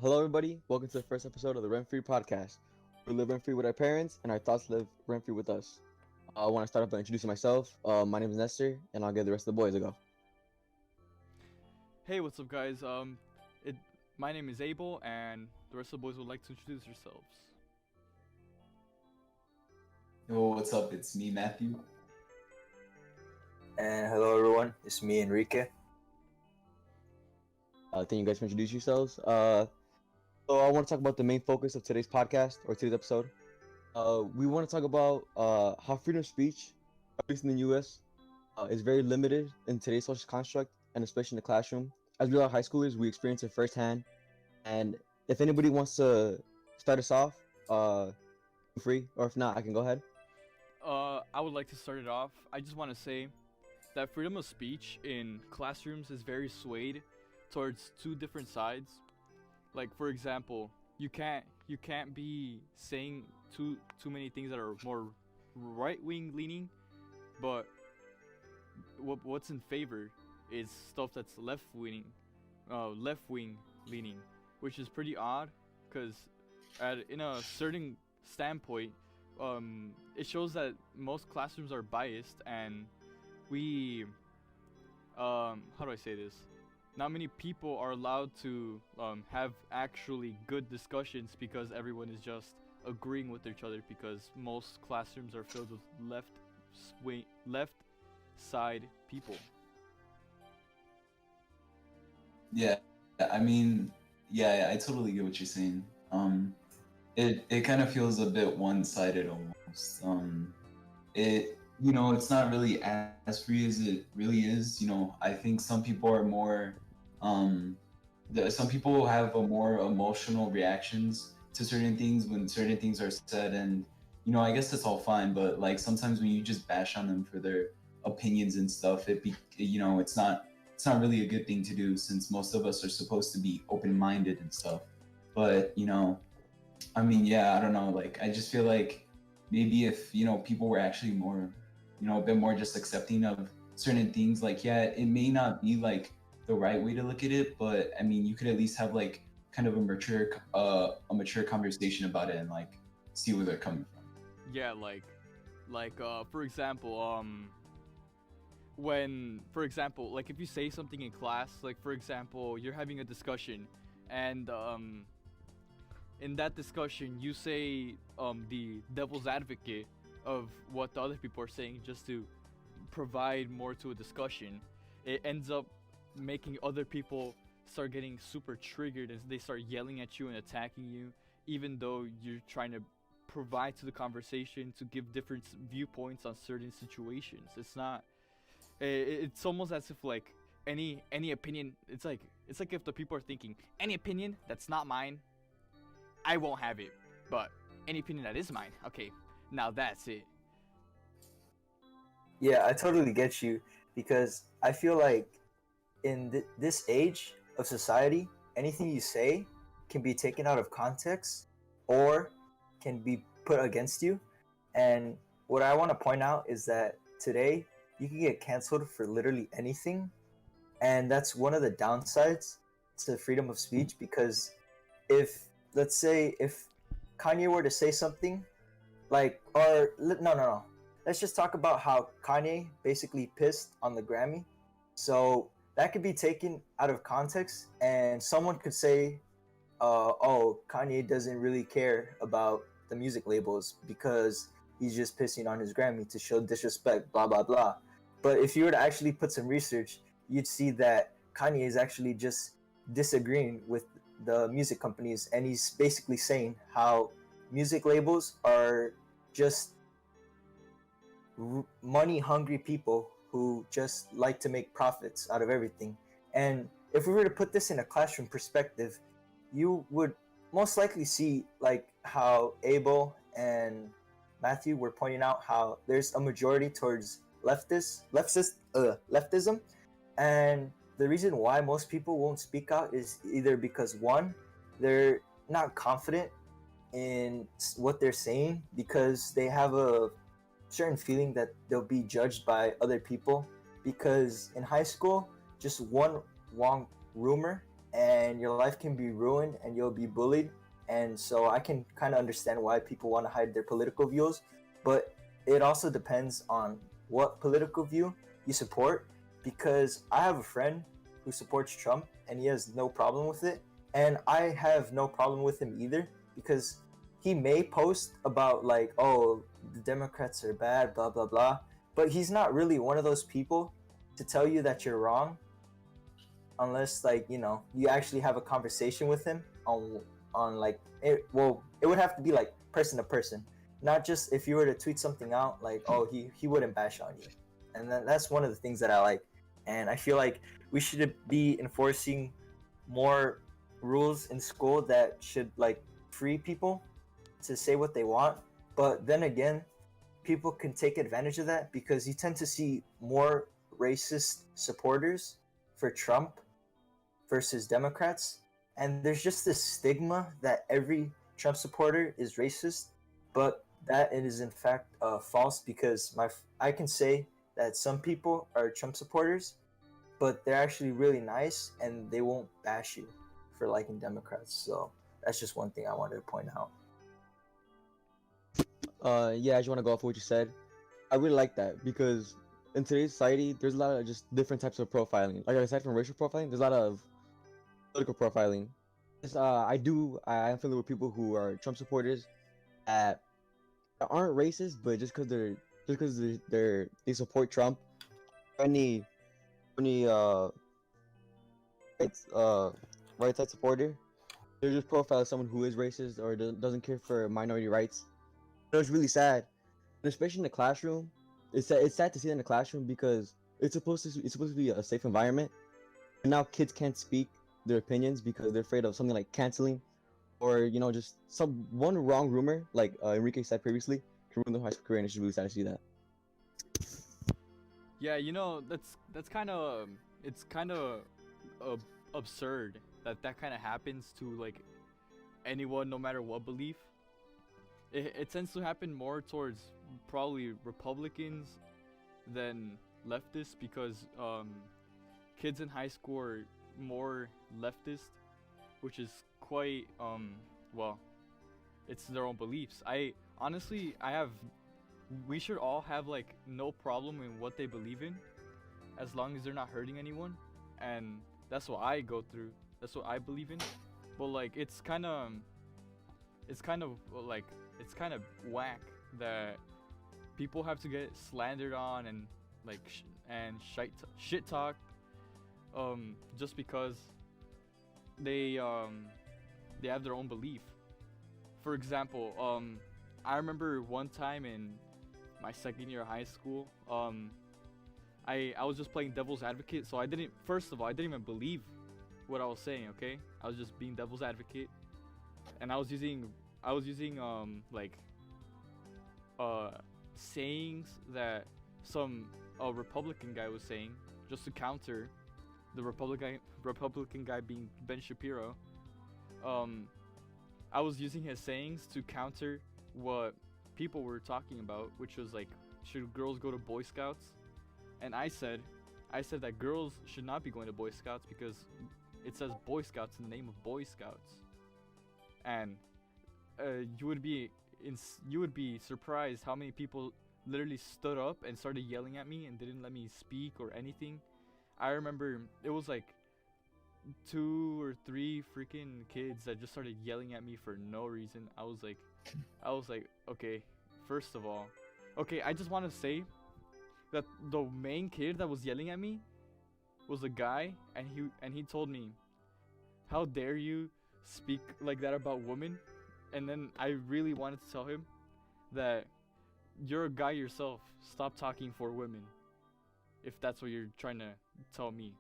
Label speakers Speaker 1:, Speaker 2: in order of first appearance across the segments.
Speaker 1: Hello, everybody. Welcome to the first episode of the Rent Free Podcast. We live rent free with our parents, and our thoughts live rent free with us. I want to start off by introducing myself. My name is Nestor, and I'll give the rest of the boys a go.
Speaker 2: Hey, what's up, guys? It my name is Abel, and the rest of the boys would like to introduce yourselves.
Speaker 3: Yo, what's up? It's me, Matthew.
Speaker 4: And hello everyone, it's me Enrique.
Speaker 1: Thank you guys for introducing yourselves. So I want to talk about the main focus of today's podcast or today's episode. We want to talk about how freedom of speech, at least in the U.S., is very limited in today's social construct, and especially in the classroom. As we are high schoolers, we experience it firsthand. And if anybody wants to start us off, feel free, or if not, I can go ahead.
Speaker 2: I would like to start it off. I just want to say that freedom of speech in classrooms is very swayed towards two different sides. Like, for example, you can't be saying too many things that are more right wing leaning, but what's in favor is stuff that's left wing leaning, which is pretty odd, because in a certain standpoint, it shows that most classrooms are biased, and we how do I say this? Not many people are allowed to have actually good discussions because everyone is just agreeing with each other, because most classrooms are filled with left side people.
Speaker 3: Yeah, I totally get what you're saying. It kind of feels a bit one-sided almost. It's not really as free as it really is. I think some people are more, some people have a more emotional reactions to certain things when certain things are said, and I guess that's all fine. But like sometimes when you just bash on them for their opinions and stuff, it's not really a good thing to do, since most of us are supposed to be open-minded and stuff. But I don't know. Like, I just feel like maybe if people were actually more, a bit more just accepting of certain things. Like, yeah, it may not be like the right way to look at it, but I mean, you could at least have like kind of a mature conversation about it, and like see where they're coming from.
Speaker 2: Yeah, for example, when, for example, like if you say something in class, like for example, you're having a discussion, and in that discussion you say the devil's advocate of what the other people are saying, just to provide more to a discussion. It ends up making other people start getting super triggered as they start yelling at you and attacking you, even though you're trying to provide to the conversation to give different viewpoints on certain situations. It's almost as if like any opinion, it's like if the people are thinking, any opinion that's not mine, I won't have it, but any opinion that is mine, okay, now that's it.
Speaker 4: Yeah, I totally get you, because I feel like in this age of society, anything you say can be taken out of context or can be put against you. And what I want to point out is that today you can get canceled for literally anything, and that's one of the downsides to freedom of speech. Because if, let's say, if Kanye were to say something like, or no, let's just talk about how Kanye basically pissed on the Grammy. So that could be taken out of context, and someone could say, oh, Kanye doesn't really care about the music labels because he's just pissing on his Grammy to show disrespect, blah blah blah. But if you were to actually put some research, you'd see that Kanye is actually just disagreeing with the music companies, and he's basically saying how music labels are just money hungry people who just like to make profits out of everything. And if we were to put this in a classroom perspective, you would most likely see like how Abel and Matthew were pointing out how there's a majority towards leftism, and the reason why most people won't speak out is either because, one, they're not confident in what they're saying because they have a certain feeling that they'll be judged by other people. Because in high school, just one wrong rumor and your life can be ruined and you'll be bullied. And so I can kind of understand why people want to hide their political views, but it also depends on what political view you support. Because I have a friend who supports Trump and he has no problem with it, and I have no problem with him either, because he may post about like, oh, the Democrats are bad, blah blah blah, but he's not really one of those people to tell you that you're wrong unless, like, you actually have a conversation with him on like it. Well, it would have to be like person to person, not just if you were to tweet something out like, oh, he wouldn't bash on you. And that's one of the things that I like. And I feel like we should be enforcing more rules in school that should like free people to say what they want. But then again, people can take advantage of that because you tend to see more racist supporters for Trump versus Democrats. And there's just this stigma that every Trump supporter is racist, but that it is in fact false, because I can say that some people are Trump supporters, but they're actually really nice and they won't bash you for liking Democrats. So that's just one thing I wanted to point out.
Speaker 1: Yeah, I just want to go off what you said. I really like that because in today's society, there's a lot of just different types of profiling. Like aside from racial profiling, there's a lot of political profiling. I am familiar with people who are Trump supporters that aren't racist, but just because they support Trump, any right side supporter, they're just profile someone who is racist or doesn't care for minority rights. It's really sad, and especially in the classroom. It's sad to see that in the classroom because it's supposed to be a safe environment, and now kids can't speak their opinions because they're afraid of something like canceling, or just one wrong rumor, like Enrique said previously, can ruin their high school career, and it's just really sad to see that.
Speaker 2: Yeah, that's kind of it's kind of absurd that kind of happens to like anyone, no matter what belief. It tends to happen more towards probably Republicans than leftists, because kids in high school are more leftist, which is quite well, it's their own beliefs. We should all have like no problem in what they believe in, as long as they're not hurting anyone, and that's what I go through. That's what I believe in. But like it's kind of whack that people have to get slandered on and like shit talk just because they have their own belief. For example, I remember one time in my second year of high school, I was just playing devil's advocate, so I didn't even believe what I was saying, okay? I was just being devil's advocate, and I was using like sayings that some Republican guy was saying just to counter the Republican guy being Ben Shapiro. I was using his sayings to counter what people were talking about, which was like, should girls go to Boy Scouts? And I said that girls should not be going to Boy Scouts because it says Boy Scouts in the name of Boy Scouts. And you would be surprised how many people literally stood up and started yelling at me and didn't let me speak or anything. I remember it was like 2 or 3 freaking kids that just started yelling at me for no reason. I was like, okay, first of all, okay, I just want to say that the main kid that was yelling at me was a guy, and he told me, how dare you speak like that about women? And then I really wanted to tell him that you're a guy yourself. Stop talking for women, if that's what you're trying to tell me.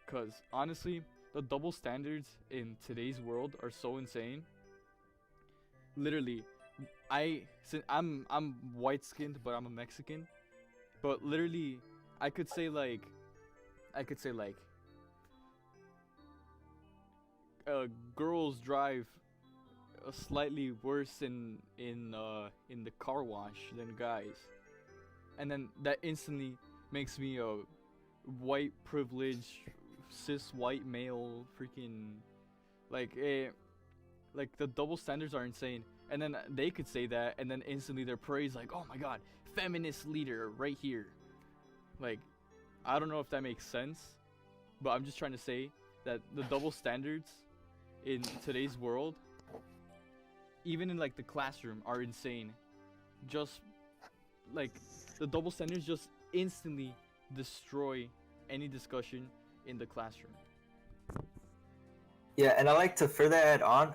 Speaker 2: Because honestly, the double standards in today's world are so insane. Literally, I'm white skinned, but I'm a Mexican. But literally, I could say like girls drive slightly worse in the car wash than guys, and then that instantly makes me a white privileged cis white male freaking like like the double standards are insane. And then they could say that, and then instantly they're praised like, oh my god, feminist leader right here. Like, I don't know if that makes sense, but I'm just trying to say that the double standards in today's world, even in like the classroom, are insane. Just like the double standards just instantly destroy any discussion in the classroom.
Speaker 4: Yeah, and I like to further add on.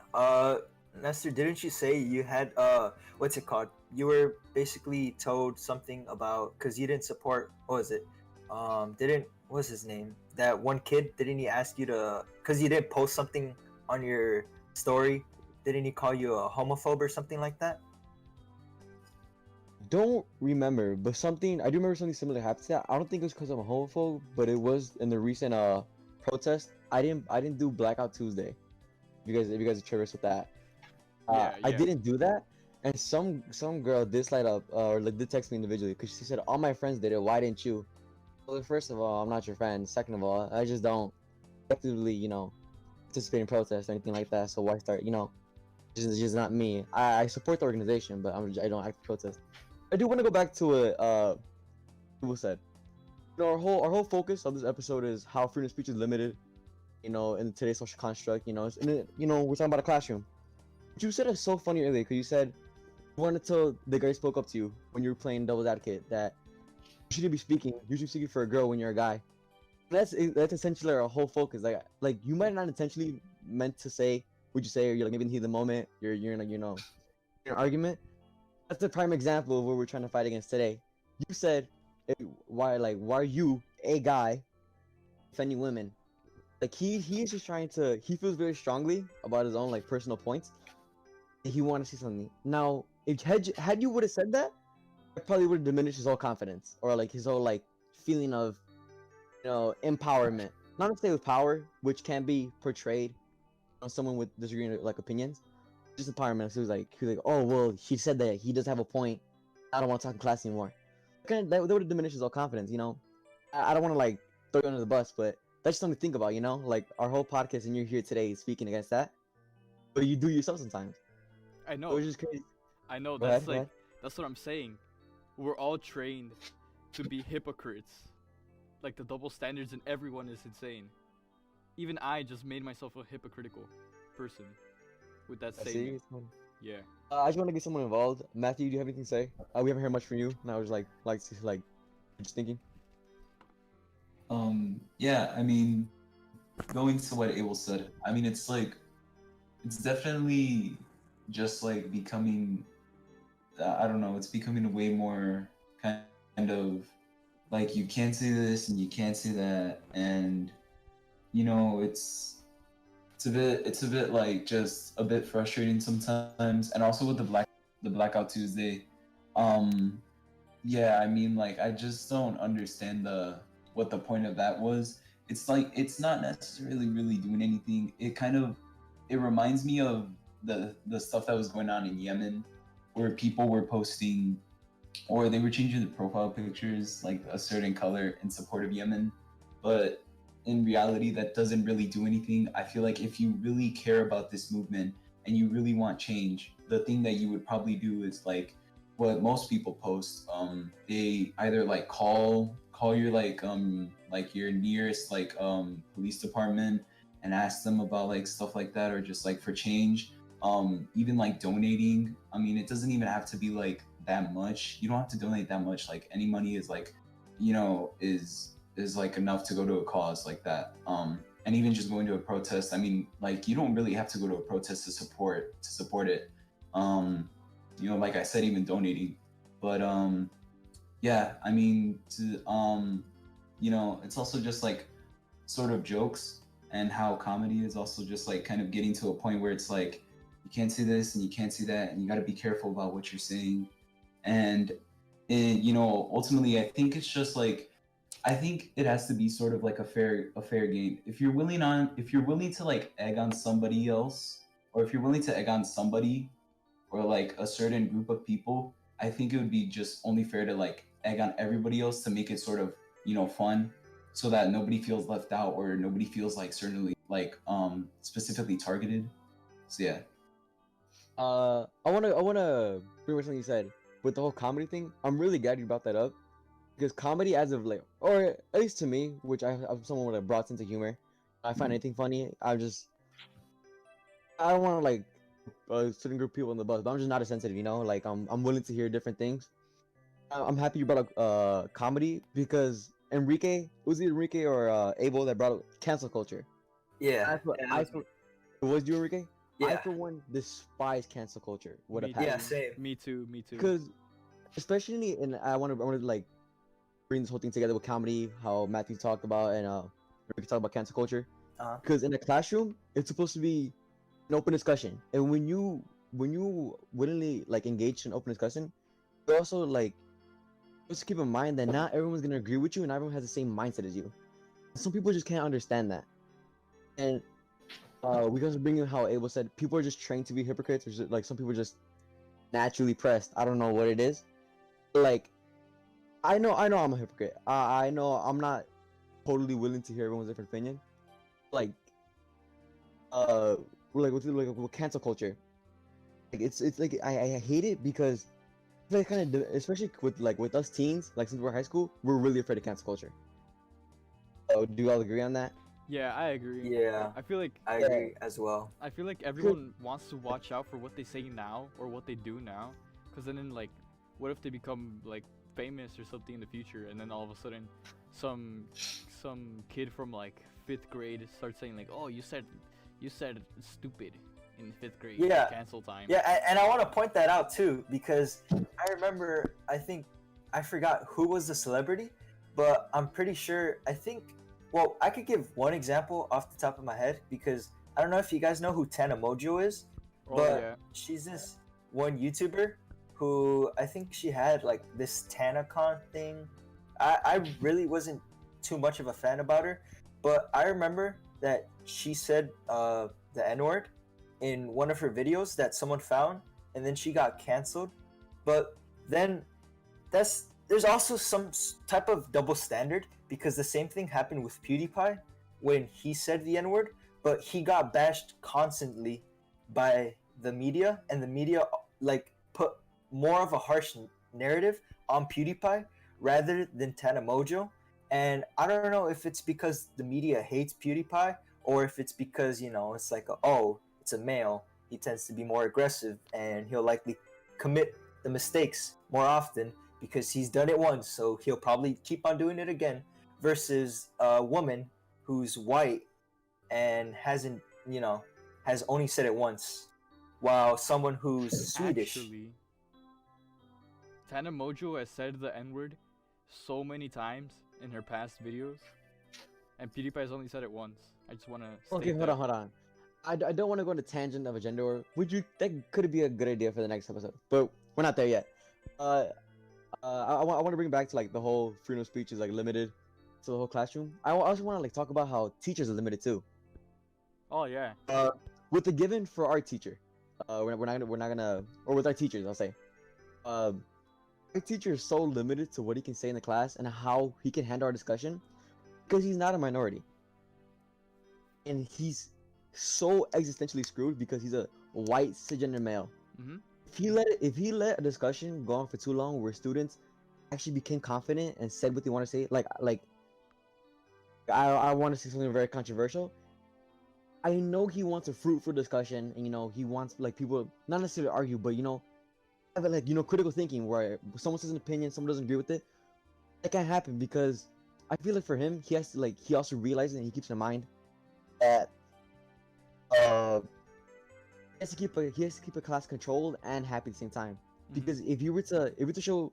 Speaker 4: Nestor, didn't you say you had what's it called? You were basically told something about because you didn't support. What was it? Didn't what's his name? That one kid. Didn't he ask you to? Because you didn't post something on your story. Didn't he call you a homophobe or something like that?
Speaker 1: Don't remember, but something I do remember something similar happened to that. I don't think it was because I'm a homophobe, but it was in the recent protest. I didn't do Blackout Tuesday. If you guys are curious with that, I
Speaker 2: Yeah.
Speaker 1: didn't do that, and some girl did slide up or like did text me individually because she said all my friends did it. Why didn't you? Well, first of all, I'm not your friend. Second of all, I just don't actively participate in protests or anything like that. So why start it's just not me. I support the organization, but I don't act protest. I do want to go back to what people said. Our whole focus of this episode is how freedom of speech is limited, in today's social construct. We're talking about a classroom. What you said is so funny earlier because you said you wanted to the guy spoke up to you when you were playing devil's advocate that you should be speaking. You should be speaking for a girl when you're a guy. That's essentially our whole focus. Like you might not intentionally meant to say what you say, or you're like maybe in the heat of the moment. You're in an argument. That's the prime example of what we're trying to fight against today. You said, why are you a guy defending women? Like he's just trying to. He feels very strongly about his own like personal points. He wanted to see something. Now, if had you would have said that, it probably would have diminished his whole confidence or like his whole like feeling of empowerment. Not necessarily with power, which can be portrayed on someone with disagreeing like opinions. Just empowerment. So he was like, oh well, he said that he does have a point. I don't want to talk in class anymore. That would have diminished his whole confidence. I don't want to like throw you under the bus, but that's just something to think about. Like our whole podcast and you're here today speaking against that, but you do yourself sometimes.
Speaker 2: I know.
Speaker 1: Which is crazy.
Speaker 2: I know.
Speaker 1: Go
Speaker 2: That's
Speaker 1: ahead.
Speaker 2: that's what I'm saying. We're all trained to be hypocrites. Like the double standards in everyone is insane. Even I just made myself a hypocritical person with that
Speaker 1: I see.
Speaker 2: statement.
Speaker 1: It's fun.
Speaker 2: Yeah.
Speaker 1: I just want to get someone involved. Matthew, do you have anything to say? We haven't heard much from you, and I was just thinking.
Speaker 3: Yeah, I mean, going to what Abel said, I mean, it's definitely just like becoming, I don't know, it's becoming a way more kind of like you can't say this and you can't say that, and it's a bit like just a bit frustrating sometimes, and also with the Blackout Tuesday, yeah, I mean, like I just don't understand what the point of that was. It's like it's not necessarily really doing anything. It reminds me of the stuff that was going on in Yemen, where people were posting, or they were changing the profile pictures like a certain color in support of Yemen, but in reality that doesn't really do anything. I feel like if you really care about this movement and you really want change, the thing that you would probably do is like what most people post. They either like call your like your nearest police department and ask them about like stuff like that, or just like for change. Even like donating. I mean, it doesn't even have to be like that much. You don't have to donate that much. Like any money is like, is like enough to go to a cause like that. And even just going to a protest. I mean, like you don't really have to go to a protest to support it. Like I said, even donating. But yeah, I mean, it's also just like sort of jokes, and how comedy is also just like kind of getting to a point where it's like you can't say this and you can't say that, and you got to be careful about what you're saying. And ultimately, I think it's just like, I think it has to be sort of like a fair game. If you're willing to like egg on somebody else, or if you're willing to egg on somebody or like a certain group of people, I think it would be just only fair to like egg on everybody else to make it sort of fun. so that nobody feels left out or nobody feels like certainly like specifically targeted. So yeah.
Speaker 1: I wanna bring up something you said with the whole comedy thing. I'm really glad you brought that up because comedy, as of late, or at least to me, which I'm someone with a broad sense of humor. I find anything funny. I don't want to like a certain group of people in the bus, but I'm just not as sensitive, you know. Like I'm willing to hear different things. I'm happy you brought up comedy because Enrique, was it Enrique or Abel that brought up cancel culture?
Speaker 4: Yeah.
Speaker 1: Was you Enrique? I
Speaker 4: Yeah.
Speaker 1: for one despise cancel culture with a
Speaker 2: Me
Speaker 1: passion.
Speaker 4: Yeah, same.
Speaker 2: Me too. Me too.
Speaker 1: Because especially in I want to like bring this whole thing together with comedy, how Matthew talked about and we can talk about cancel culture.
Speaker 4: Uh-huh.
Speaker 1: Because in a classroom, it's supposed to be an open discussion, and when you willingly like engage in open discussion, you also like just keep in mind that not everyone's gonna agree with you, and not everyone has the same mindset as you. Some people just can't understand that, and we also bring in how Abel said people are just trained to be hypocrites, or just, like some people are just naturally pressed. I don't know what it is. Like I know I'm a hypocrite. I know I'm not totally willing to hear everyone's different opinion. Like uh with cancel culture. Like it's like I hate it because like kind of especially with us teens, like since we're high school, we're really afraid of cancel culture. So do you all agree on that?
Speaker 2: Yeah, I agree.
Speaker 4: Yeah,
Speaker 2: I feel like
Speaker 4: I agree as well.
Speaker 2: everyone wants to watch out for what they say now or what they do now, because then like, what if they become like famous or something in the future, and then all of a sudden, some kid from like 5th grade starts saying like, oh, you said stupid in 5th grade.
Speaker 4: Yeah.
Speaker 2: Cancel time.
Speaker 4: Yeah, and I want to point that out too because I remember, I think, I forgot who was the celebrity, but I'm pretty sure, well, I could give one example off the top of my head because I don't know if you guys know who Tana Mojo is,
Speaker 2: Oh
Speaker 4: but
Speaker 2: yeah.
Speaker 4: she's this one YouTuber who I think she had like this TanaCon thing. I really wasn't too much of a fan about her, but I remember that she said the N-word in one of her videos that someone found, and then she got canceled. But then there's also some type of double standard because the same thing happened with PewDiePie when he said the N-word, but he got bashed constantly by the media, and the media like put more of a harsh narrative on PewDiePie rather than Tana Mojo. And I don't know if it's because the media hates PewDiePie or if it's because, you know, it's like, it's a male, he tends to be more aggressive and he'll likely commit the mistakes more often because he's done it once, so he'll probably keep on doing it again, versus a woman who's white and hasn't, has only said it once, while someone who's Swedish.
Speaker 2: Actually, Tana Mojo has said the N-word so many times in her past videos, and PewDiePie has only said it once. I just want to
Speaker 1: Okay,
Speaker 2: state
Speaker 1: hold
Speaker 2: that.
Speaker 1: on, hold on. I don't want to go on a tangent of a gender war. That could be a good idea for the next episode, but we're not there yet. I want to bring back to like the whole freedom of speech is like limited to the whole classroom. I also want to like talk about how teachers are limited too.
Speaker 2: Oh yeah.
Speaker 1: With the given for our teacher, we're not gonna, or with our teachers, I'll say, our teacher is so limited to what he can say in the class and how he can handle our discussion because he's not a minority, and he's so existentially screwed because he's a white cisgender male.
Speaker 2: Mm-hmm.
Speaker 1: If he let a discussion go on for too long where students actually became confident and said what they want to say, like I want to say something very controversial. I know he wants a fruitful discussion, and he wants like people not necessarily argue, but have like critical thinking where someone says an opinion, someone doesn't agree with it. That can't happen because I feel like for him, he has to he also realizes and he keeps in mind that he has to keep a class controlled and happy at the same time. Because if you were to show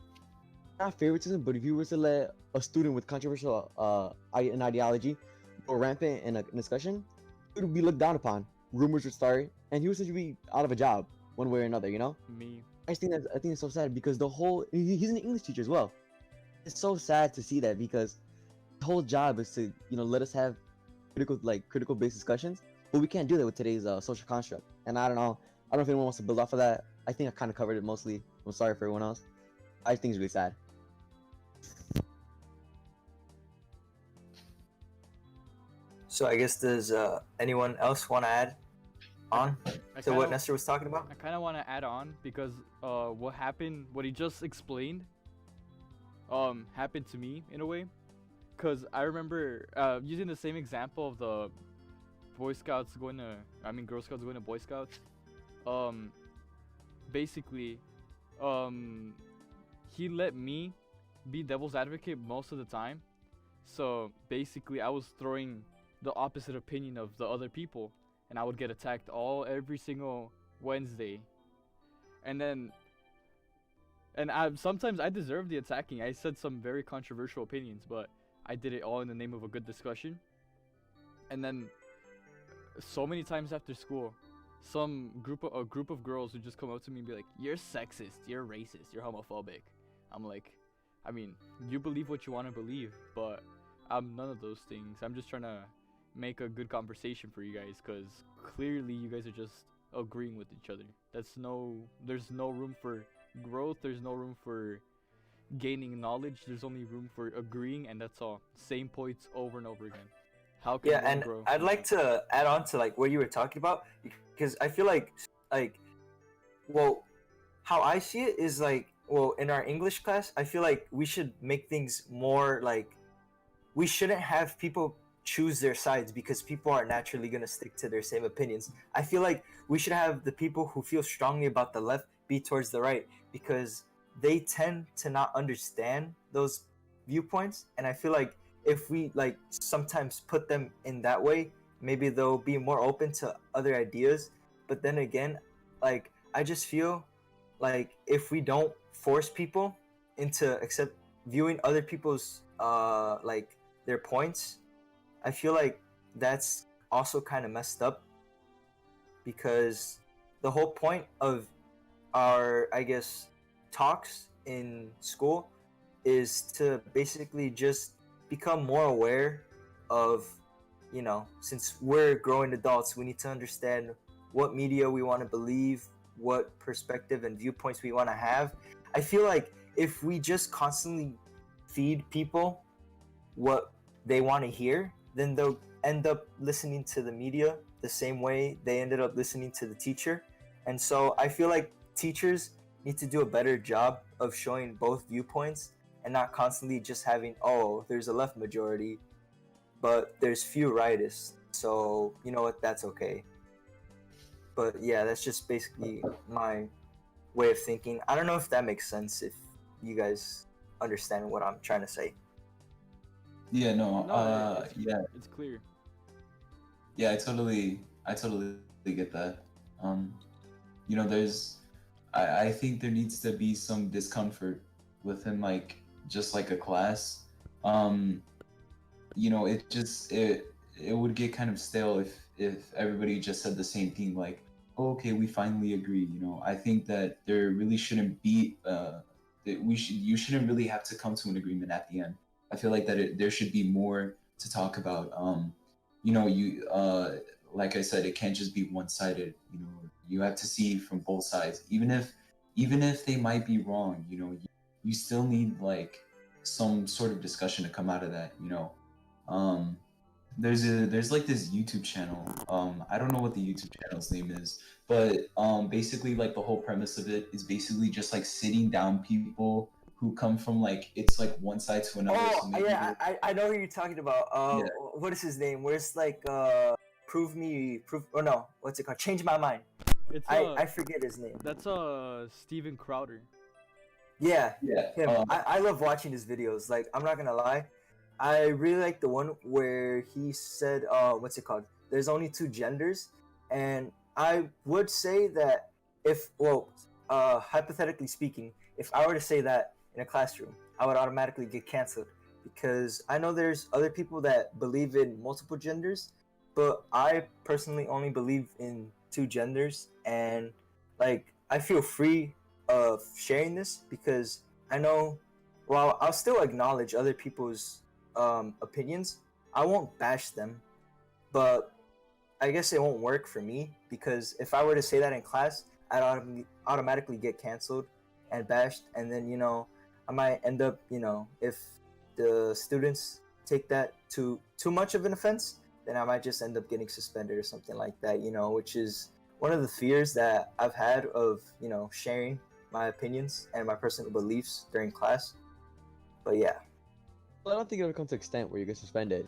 Speaker 1: not favoritism, but if you were to let a student with controversial an ideology go rampant in a discussion, it would be looked down upon. Rumors would start, and he would essentially be out of a job one way or another.
Speaker 2: Me.
Speaker 1: I think it's so sad because he's an English teacher as well. It's so sad to see that because the whole job is to let us have critical based discussions, but we can't do that with today's social construct. And I don't know if anyone wants to build off of that. I think I kind of covered it mostly. I'm sorry for everyone else. I think it's really sad.
Speaker 4: So I guess does anyone else want to add on
Speaker 2: I
Speaker 4: to what
Speaker 2: kinda,
Speaker 4: Nestor was talking about?
Speaker 2: I kind of want to add on because what happened, what he just explained, happened to me in a way. Cause I remember using the same example of the Boy Scouts going to, I mean Girl Scouts going to Boy Scouts. Um, basically, um, he let me be devil's advocate most of the time. So basically, I was throwing the opposite opinion of the other people, and I would get attacked every single Wednesday. And then, and I sometimes I deserved the attacking. I said some very controversial opinions, but I did it all in the name of a good discussion. And then, so many times after school, a group of girls would just come up to me and be like, "You're sexist, you're racist, you're homophobic." I'm like, I mean, you believe what you want to believe, but I'm none of those things. I'm just trying to make a good conversation for you guys, because clearly you guys are just agreeing with each other. There's no room for growth. There's no room for gaining knowledge. There's only room for agreeing, and that's all. Same points over and over again. How can
Speaker 4: Yeah,
Speaker 2: one
Speaker 4: and
Speaker 2: grow?
Speaker 4: I'd like to add on to like what you were talking about, because I feel like well, how I see it is like, well, in our English class, I feel like we should make things more like, we shouldn't have people choose their sides because people are naturally going to stick to their same opinions. I feel like we should have the people who feel strongly about the left be towards the right, because they tend to not understand those viewpoints. And I feel like if we like sometimes put them in that way, maybe they'll be more open to other ideas. But then again, like I just feel like if we don't force people into accept viewing other people's like their points, I feel like that's also kind of messed up, because the whole point of our, I guess, talks in school is to basically just become more aware of, you know, since we're growing adults, we need to understand what media we want to believe, what perspective and viewpoints we want to have. I feel like if we just constantly feed people what they want to hear, then they'll end up listening to the media the same way they ended up listening to the teacher. And so I feel like teachers need to do a better job of showing both viewpoints and not constantly just having, oh, there's a left majority, but there's few rightists. So, you know what, that's okay. But yeah, that's just basically my way of thinking. I don't know if that makes sense, if you guys understand what I'm trying to say.
Speaker 3: Yeah, no,
Speaker 2: No,
Speaker 3: yeah,
Speaker 2: it's clear.
Speaker 3: yeah, I totally get that. You know, I think there needs to be some discomfort within like just like a class. You know, it would get kind of stale if everybody just said the same thing, like, oh, okay, we finally agree. You know, I think that there really shouldn't be that you shouldn't really have to come to an agreement at the end. I feel like there should be more to talk about. You know, like I said, it can't just be one-sided. You know, you have to see from both sides, even if they might be wrong. You know, you still need like some sort of discussion to come out of that. You know, there's like this YouTube channel. I don't know what the YouTube channel's name is, but basically like the whole premise of it is basically just like sitting down people who come from like, it's like one side to another.
Speaker 4: Oh,
Speaker 3: so maybe
Speaker 4: yeah, I know who you're talking about.
Speaker 3: Yeah.
Speaker 4: What is his name? Where it's like, prove, or no, what's it called? Change my mind.
Speaker 2: It's
Speaker 4: I forget his name.
Speaker 2: that's Steven Crowder.
Speaker 4: Yeah,
Speaker 3: Yeah.
Speaker 4: him. I love watching his videos. Like, I'm not gonna lie, I really like the one where he said, what's it called? There's only two genders, and I would say that if, well, hypothetically speaking, if I were to say that in a classroom, I would automatically get canceled, because I know there's other people that believe in multiple genders, but I personally only believe in two genders, and like I feel free of sharing this because I know, while I'll still acknowledge other people's opinions, I won't bash them, but I guess it won't work for me, because if I were to say that in class, I'd automatically get canceled and bashed, and then, you know, I might end up, you know, if the students take that to too much of an offense, then I might just end up getting suspended or something like that, which is one of the fears that I've had of, sharing my opinions and my personal beliefs during class. But yeah.
Speaker 1: Well, I don't think it'll come to extent where you get suspended.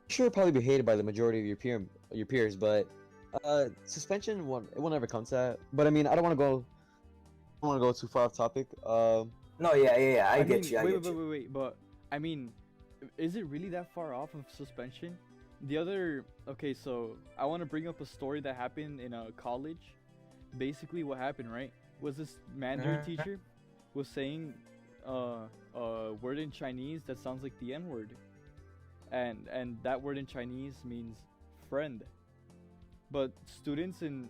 Speaker 1: Sure, you'll probably be hated by the majority of your peers, but suspension it will never come to that. But I mean, I don't want to go too far off topic.
Speaker 4: No, yeah, I get
Speaker 2: mean,
Speaker 4: you.
Speaker 2: Wait. But I mean, is it really that far off of suspension? Okay, so I want to bring up a story that happened in a college. Basically, what happened, right, was this Mandarin teacher was saying a word in Chinese that sounds like the N-word, and that word in Chinese means friend. But students in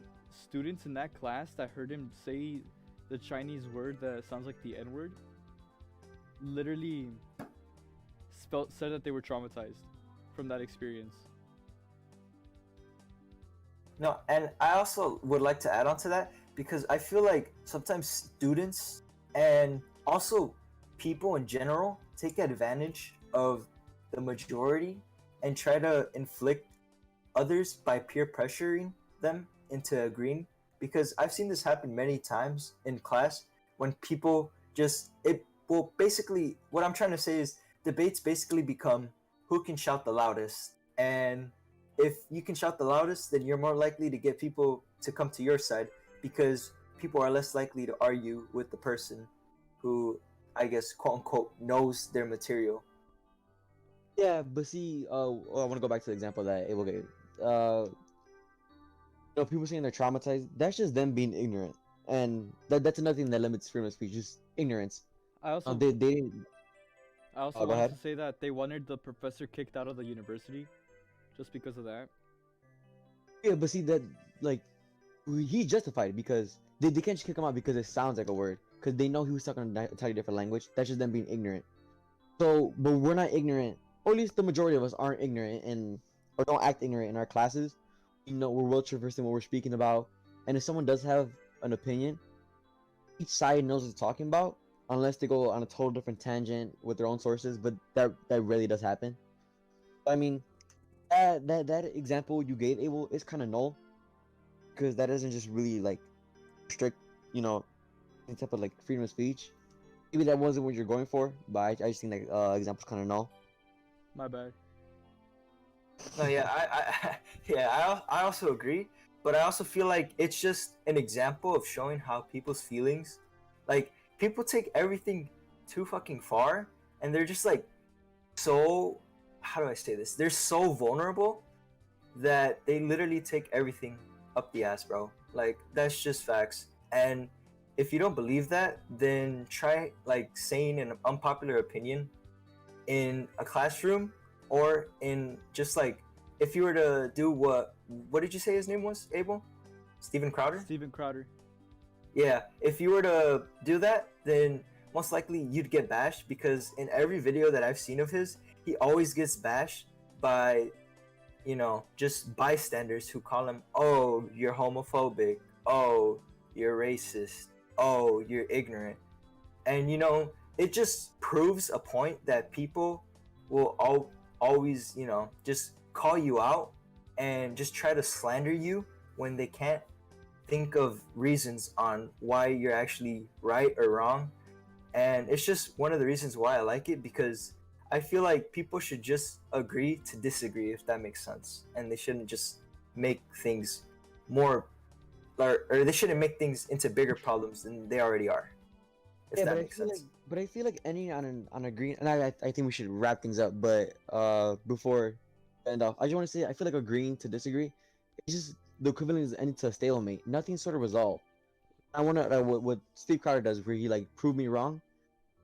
Speaker 2: that class that heard him say the Chinese word that sounds like the N-word literally said that they were traumatized from that experience.
Speaker 4: No, and I also would like to add on to that because I feel like sometimes students and also people in general take advantage of the majority and try to inflict others by peer pressuring them into agreeing, because I've seen this happen many times in class when people basically what I'm trying to say is debates basically become who can shout the loudest, and if you can shout the loudest, then you're more likely to get people to come to your side because people are less likely to argue with the person who, I guess, quote unquote, knows their material.
Speaker 1: Yeah, but see, I want to go back to the example that Abel gave. People saying they're traumatized, that's just them being ignorant, and that's another thing that limits freedom of speech, just ignorance.
Speaker 2: I also
Speaker 1: They didn't.
Speaker 2: I also
Speaker 1: go
Speaker 2: wanted
Speaker 1: ahead.
Speaker 2: to say that they wanted the professor kicked out of the university just because of that.
Speaker 1: Yeah, but see that he's justified because they can't just kick him out because it sounds like a word, because they know he was talking an entirely different language. That's just them being ignorant. So, but we're not ignorant, or at least the majority of us aren't ignorant or don't act ignorant in our classes. We're well traversed in what we're speaking about, and if someone does have an opinion, each side knows what they're talking about, unless they go on a total different tangent with their own sources. But that really does happen. I mean, that example you gave, Abel, is kind of null, because that doesn't just really restrict, any type of freedom of speech. Maybe that wasn't what you're going for, but I just think that example's kind of null.
Speaker 2: My bad.
Speaker 4: No, yeah, I also agree, but I also feel like it's just an example of showing how people's feelings, like people take everything too fucking far, and they're just so, how do I say this? They're so vulnerable that they literally take everything up the ass, bro. Like that's just facts. And if you don't believe that, then try saying an unpopular opinion in a classroom, or in just if you were to do what did you say his name was, Abel? Steven Crowder?
Speaker 2: Steven Crowder.
Speaker 4: Yeah, if you were to do that, then most likely you'd get bashed, because in every video that I've seen of his, he always gets bashed by, just bystanders who call him, oh, you're homophobic, oh, you're racist, oh, you're ignorant. And it just proves a point that people will always, just call you out and just try to slander you when they can't think of reasons on why you're actually right or wrong. And it's just one of the reasons why I like it, because I feel like people should just agree to disagree, if that makes sense. And they shouldn't just make things more, or they shouldn't make things into bigger problems than they already are. If that makes sense.
Speaker 1: But I feel like any on agreeing, and I think we should wrap things up. But before end off, I just want to say I feel like agreeing to disagree, it's just the equivalent is ending to a stalemate. Nothing's sort of resolved. I want to what Steve Crowder does, where he prove me wrong.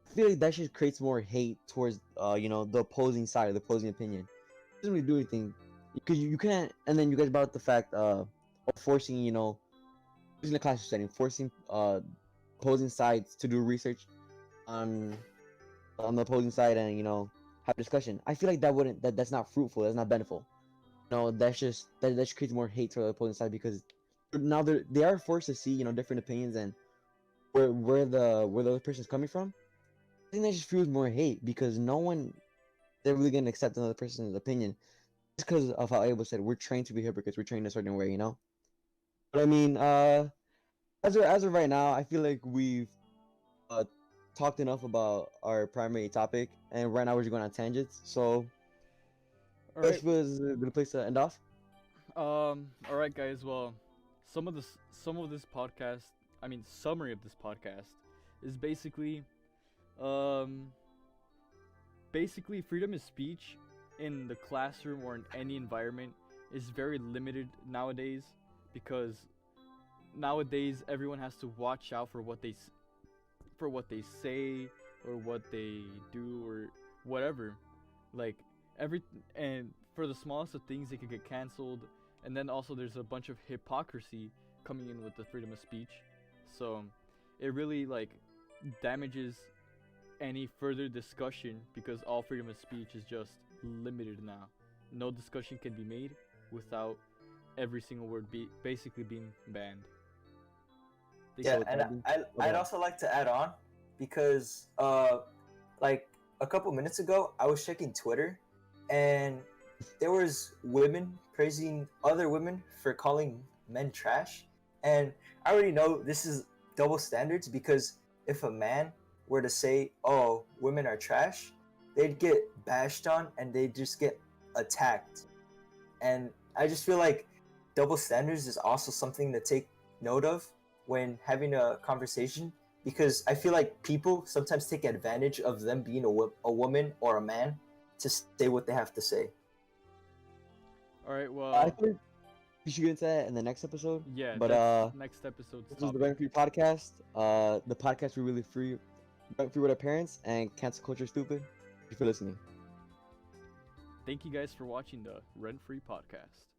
Speaker 1: I feel like that just creates more hate towards the opposing side, the opposing opinion. It doesn't really do anything, because you can't. And then you guys brought up the fact of forcing using the classroom setting, forcing opposing sides to do research on the opposing side, and have discussion. I feel like that's not fruitful. That's not beneficial. That's just that just creates more hate to the opposing side, because now they are forced to see different opinions and where the other person's coming from. I think that just fuels more hate, because no one they're really gonna accept another person's opinion. just because of how Abel said, we're trained to be hypocrites. We're trained a certain way, you know. But I mean, as of right now, I feel like we've uh talked enough about our primary topic, and right now we're just going on tangents. So,
Speaker 2: All
Speaker 1: this
Speaker 2: right.
Speaker 1: was a good place to end off.
Speaker 2: All right, guys. Well, some of this podcast, I mean, summary of this podcast is um, basically freedom of speech in the classroom or in any environment is very limited nowadays because nowadays everyone has to watch out for for what they say or what they do or whatever. Like every and for the smallest of things they could get canceled, and then also there's a bunch of hypocrisy coming in with the freedom of speech. So it really like damages any further discussion because all freedom of speech is just limited now. No discussion can be made without every single word basically being banned.
Speaker 4: Yeah,
Speaker 1: So,
Speaker 4: and I'd also like to add on because like a couple minutes ago I was checking Twitter and there was women praising other women for calling men trash, and I already know this is double standards because if a man were to say, "Oh, women are trash," they'd get bashed on and they'd just get attacked. And I just feel like double standards is also something to take note of when having a conversation because I feel like people sometimes take advantage of them being a woman or a man to say what they have to say.
Speaker 2: All right,
Speaker 1: I
Speaker 2: well,
Speaker 1: think we should get into that in the next episode.
Speaker 2: yeah,
Speaker 1: But
Speaker 2: that's next episode's
Speaker 1: this was the
Speaker 2: topic.
Speaker 1: Rent Free podcast. The podcast we really free, rent free with our parents, and cancel culture stupid. Thank you for listening.
Speaker 2: Thank you guys for watching the Rent Free Podcast.